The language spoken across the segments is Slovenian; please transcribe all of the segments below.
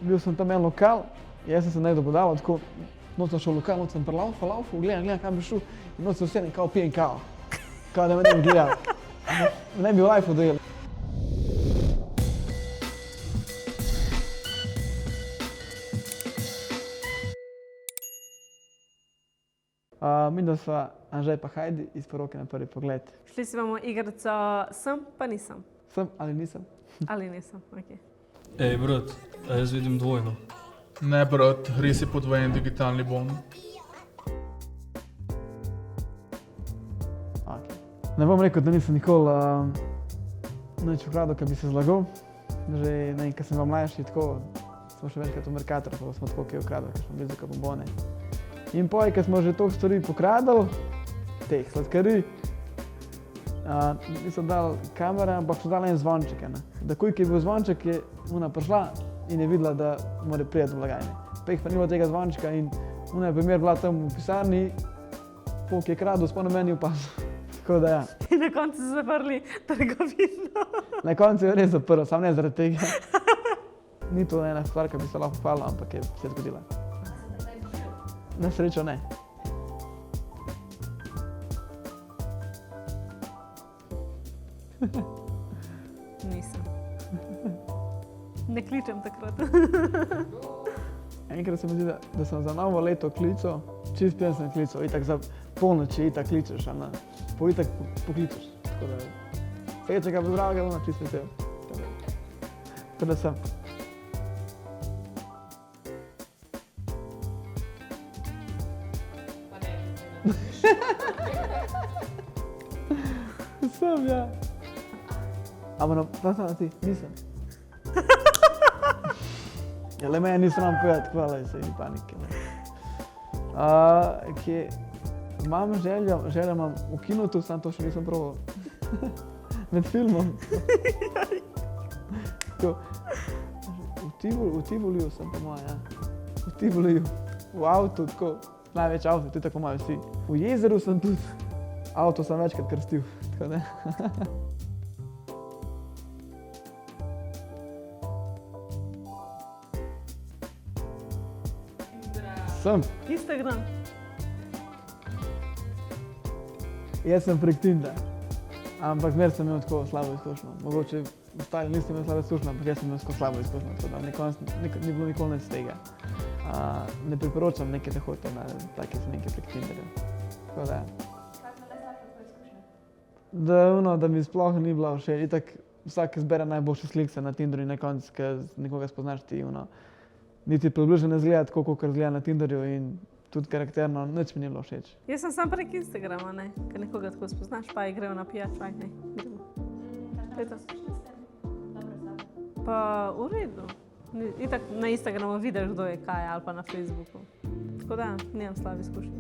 bil sem tam en lokal, jaz sem se nekdo podal, tako noč sem šel v lokal, noč sem laufal, gledam, kam bi šel in noč sem vse kao pijem kao. Kao da me ne bi gledal. Ne bi v lifeu dojel. Mi da sva Anžej pa Hajdi iz Poroke na prvi pogled. Šli si bomo igrico sem pa nisem. Sem ali nisem? Ali nisem, okej. Ej, brat, a jaz vidim dvojno. Ne, brat, res je podvojen digitalni bon. Okay. Ne bom rekel, da nisem nikoli nič ukradel, ki bi se zlagal. Že ko sem bil mlajši, tako smo še večkrat v Mercatorju, pa smo tako kaj ukradli, ker smo bili za bombone. In poj, ko smo že toliko stvari pokradali, teh sladkarij, niso dali kamere, ampak so dali en zvonček. Takoj, ko je bil zvonček, je ona prišla in je videla, da mora priti v blagajne. Peh pa ni bilo tega zvončka in ona je primer bila tam v pisarni, folk je kradel, sploh na meni opazil. Tako da ja. In na koncu so zaprli trgovino. Na koncu je res zaprl, samo ne zaradi tega. Ni to ena stvar, ki bi se lahko pohvalila, ampak je se zgodila. Na srečo ne. Nisem. Ne kličem takrat. Enkrat se mi zdi, da sem za novo leto klical, čist pijan sem klical, itak za polnoči itak kličeš, po itak pokličeš. Tako da, srečega, pozdravljega, čist vesel. Tako da sem. Sem, ja. Ampak na ti, nisem. Ja, le meni nisem nam povedati, hvala, se ni panike. Imam željo imam v kinotu, sam to še nisem probal. Med filmom. V Tivoliju sem po moje, ja. V Tivoliju, v avtu, tako, največ avto, tudi tako imajo vsi. V jezeru sem tudi, avto sem večkrat krstil, tako ne. Sem. Instagram. Jaz sem prek Tindra, ampak zmer sem imel tako slabo izkušnjo. Mogoče ostali niste imeli slabo izkušnjo, ampak jaz sem imel tako slabo izkušnjo, tako da ni bilo nikoli nič tega. Ne priporočam neke zahote na take smenke prek Tinderja. Tako da. Da mi sploh ni bila všeč. Itak vsak zbere najboljše slike na Tinderju in na koncu, ko nekoga spoznaš ti, niti približno ne izgleda tako, kot izgleda na Tinderju in tudi karakterno, nič mi ni bilo všeč. Jaz sem sam prek Instagrama, ne, ker nekoga tako spoznaš, pa grejo na pijač, ne, gremo. To je to. Pa v redu. Itak na Instagramu vidiš, kdo je kaj, ali pa na Facebooku. Tako da, nimam slabe izkušnje.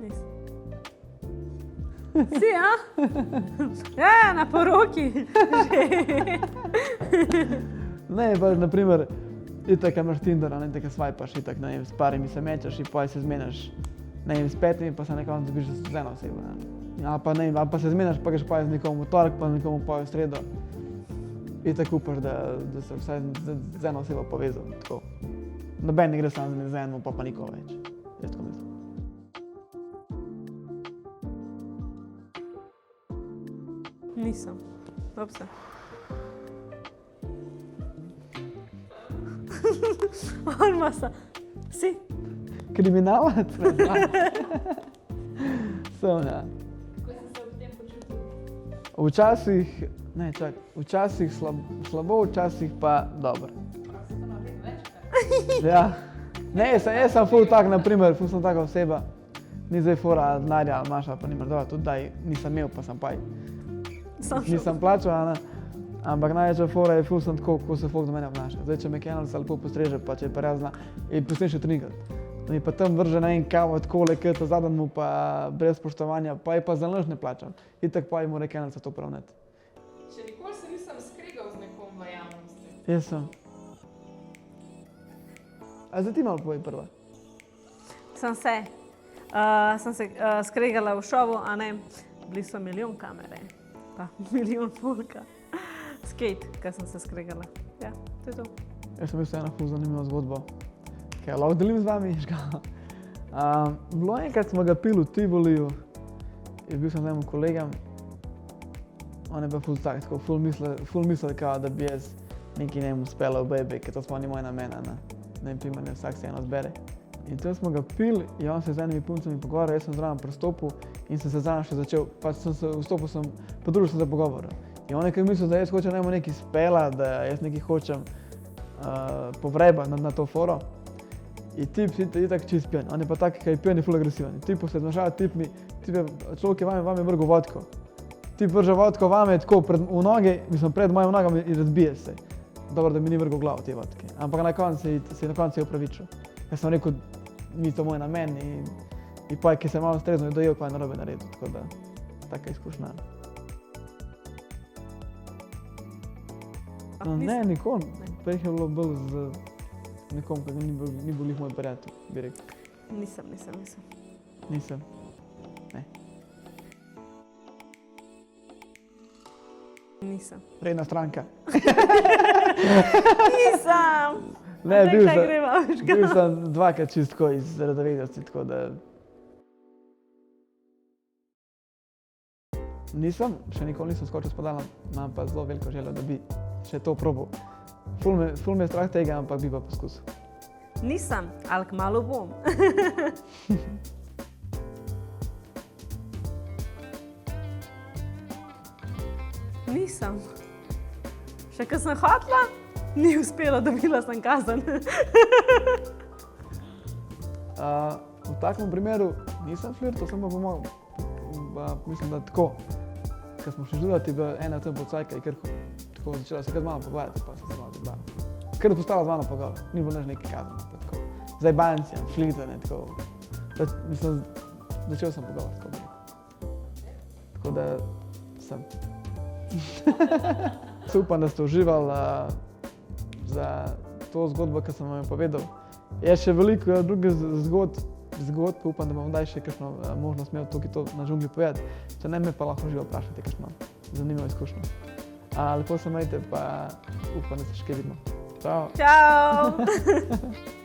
Nisem. Si, a? Ja, na poroki. Ne, pa naprimer, itak imaš Tinder, ne, tako swajpaš, itak, ne vem, s parimi se mečeš in potem se zmeniš, ne vem, s petimi, pa se na koncu dobiš z eno osebo, ne. Ali pa se zmeniš, pa greš potem z nekomu v torek, pa nekomu potem v sredo. Itak upaš, da se vsaj z eno osebo povezal, tako. Noben ne gre sam z eno, pa nikogo več. Jaz tako mislim. Nisem. Upsa. Olmasa. Si? Kriminalac? Sem, ja. Kako si se ob tem počutil? Včasih, ne, čakaj, včasih slabo, včasih pa dobro. Se to naprej več? Ja. Ne, jaz sem ful tak, naprimer, ful sem taka oseba. Ni zdaj fora denarja, ali imaš ali pa nimaš, dobro, tudi daj, nisem imel, pa sem pa nisem plačal, ampak največja fora je ful sem tako, kako se folk do mene obnaša. Zdaj, če me kenalca lepo postreže, pa če je pa razna, je posneš še trinkrat. Da mi pa tam vrže na en kavo takole, kot zadnji mu pa brez spoštovanja, pa je pa za nič ne plačam. Itak pa je mora kenalca to poravnati. Še nikoli se nisem skregal z nekom v javnosti. Jaz sem. A zdaj ti malo povej prva? Sem se skregala v šovu, a ne. bili so milijon kamere, pa milijon folka. Skate, kaj sem se skregala. Ja, to je to. Jaz sem bil ena ful zanimiva zgodba, ki jo lahko delim z vami. Bilo enkrat smo ga pili v Tivoliju in bil sem z enim kolegom. On je pa ful tak, tako ful mislil, kao, da bi jaz nekaj njemu speljal baby, ker to smo ni moj namen, ne vem, primarno vsak se eno zbere. In to smo ga pili in on se z enimi puncami pogovarjal, jaz sem zraven prestopil in sem se zraven še začel, pač vstopil sem, podružil sem se pogovoril. In on je kaj mislil, da jaz hočem njemu nekaj speljati, da jaz nekaj hočem povrebati na to foro. In tip je tak čist pijan, on je pa tak, kaj je pijan, je ful agresiven. Tip se zmanjšava, človek je vam je vrgel vodko. Tip vrže vodko vame tako v noge, mislim pred mojim nogami in razbije se. Dobro, da mi ni vrgel glavo te vodke. Ampak na koncu je opravičil. Jaz sem rekel, ni to moj namen in pa, ki sem malo streznil, je dojel, kaj je narobe naredil. Tako da, taka izkušnja. No, ne, nikoli. Prej je bilo bolj z nekom, ki ni bil lih moj prijatelj, bi rekel. Nisem. Nisem. Ne. Nisem. Redna stranka. Nisem! Ne, greva, bil sem dvakrat čistko iz radovednosti, tako da... Nisem, še nikoli nisem skočil s padalom, imam pa zelo veliko željo, da bi še to probal. Ful me je strah tega, ampak bi pa poskusil. Nisem, ali kmalu bom. Nisem. Še ko sem hotela, ni uspelo, dobila sem kazen. V takem primeru nisem flirtal, sem pa pomagal. Mislim, da tako. Ko smo šli žudati, je ena tam pocajka in tako začela se kar z mano pogovarjati, pa sem se malo zabavil. Kar postala z mano pogovor, ni bilo nekaj kazen. Zdaj banci, flirtanje, tako. Mislim, začel sem pogovor, tako bi rekel. Tako da sem. Upam, da ste uživali za to zgodbo, ki sem vam jo povedal. Je še veliko drugih zgodb, upam, da bom daj še kakšno možnost imel tukaj to na džungli povedati. Če ne, me pa lahko živo vprašati kakšno zanimivo izkušnjo. Lepo se imejte, pa upam, da se še kaj vidimo. Čau! Čau!